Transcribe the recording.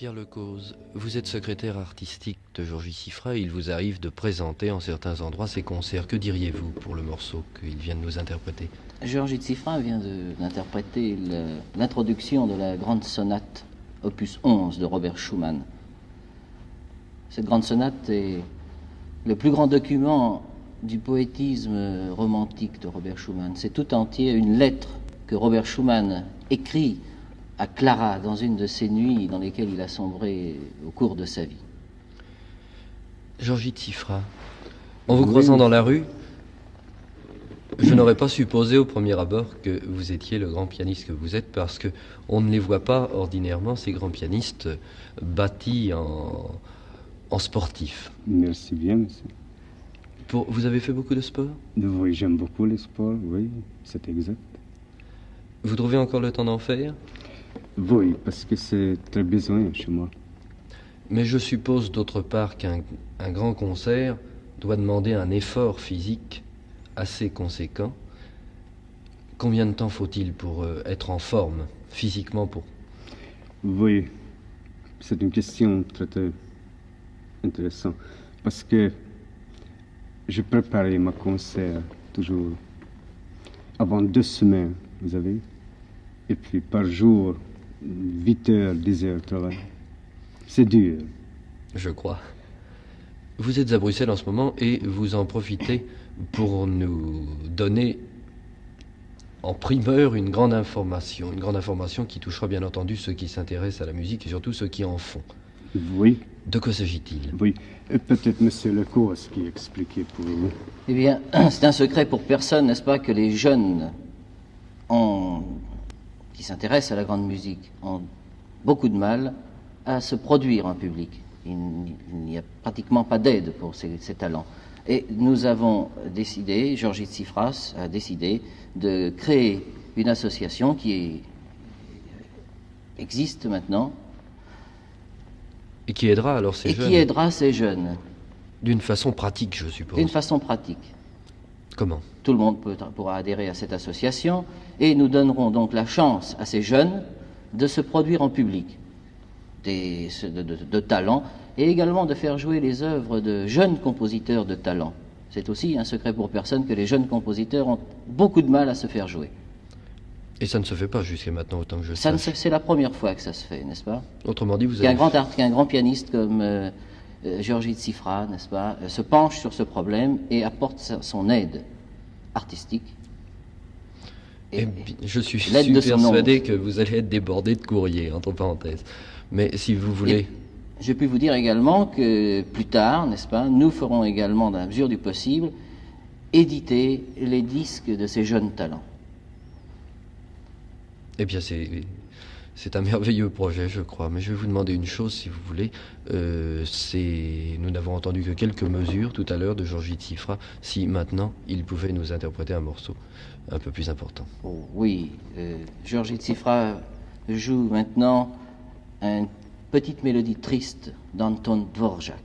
Pierre Lecause, vous êtes secrétaire artistique de Georgi Siffra et il vous arrive de présenter en certains endroits ses concerts. Que diriez-vous pour le morceau qu'il vient de nous interpréter? Georgi Siffra vient d'interpréter l'introduction de la grande sonate opus 11 de Robert Schumann. Cette grande sonate est le plus grand document du poétisme romantique de Robert Schumann. C'est tout entier une lettre que Robert Schumann écrit à Clara dans une de ces nuits dans lesquelles il a sombré au cours de sa vie. Georgi Siffra, en vous croisant dans la rue, je n'aurais pas supposé au premier abord que vous étiez le grand pianiste que vous êtes, parce qu'on ne les voit pas ordinairement, ces grands pianistes bâtis en sportifs. Merci bien, monsieur. Vous avez fait beaucoup de sport? Oui, j'aime beaucoup le sport, oui, c'est exact. Vous trouvez encore le temps d'en faire? Oui, parce que c'est très besoin chez moi. Mais je suppose d'autre part qu'un grand concert doit demander un effort physique assez conséquent. Combien de temps faut-il pour être en forme, physiquement pour... Oui, c'est une question très, très intéressante. Parce que je préparais ma concert toujours avant 2 semaines, vous savez. Et puis par jour, 8 heures, 10 heures de travail. C'est dur. Je crois. Vous êtes à Bruxelles en ce moment et vous en profitez pour nous donner en primeur une grande information qui touchera bien entendu ceux qui s'intéressent à la musique et surtout ceux qui en font. Oui. De quoi s'agit-il? Oui, peut-être M. Lecause qui expliquait pour vous. Eh bien, c'est un secret pour personne, n'est-ce pas, que les jeunes qui s'intéressent à la grande musique ont beaucoup de mal à se produire en public. Il n'y a pratiquement pas d'aide pour ces talents. Et nous avons décidé, Georgi Siffra a décidé de créer une association qui existe maintenant. Et qui aidera alors ces jeunes? Et qui aidera ces jeunes. D'une façon pratique, je suppose. D'une façon pratique. Comment? Tout le monde pourra adhérer à cette association et nous donnerons donc la chance à ces jeunes de se produire en public, de talent, et également de faire jouer les œuvres de jeunes compositeurs de talent. C'est aussi un secret pour personne que les jeunes compositeurs ont beaucoup de mal à se faire jouer. Et ça ne se fait pas jusqu'à maintenant, autant que je sache. C'est la première fois que ça se fait, n'est-ce pas? Autrement dit, vous avez... Qu'un grand pianiste comme Georgi Siffra, n'est-ce pas, se penche sur ce problème et apporte son aide artistique. Et je suis persuadé que vous allez être débordé de courriers, entre parenthèses. Mais si vous voulez... Je puis vous dire également que plus tard, n'est-ce pas, nous ferons également, dans la mesure du possible, éditer les disques de ces jeunes talents. Eh bien, c'est un merveilleux projet, je crois. Mais je vais vous demander une chose, si vous voulez. Nous n'avons entendu que quelques mesures tout à l'heure de Georgi Siffra. Si maintenant, il pouvait nous interpréter un morceau un peu plus important. Oh, oui, Georgi Siffra joue maintenant une petite mélodie triste d'Anton Dvorak.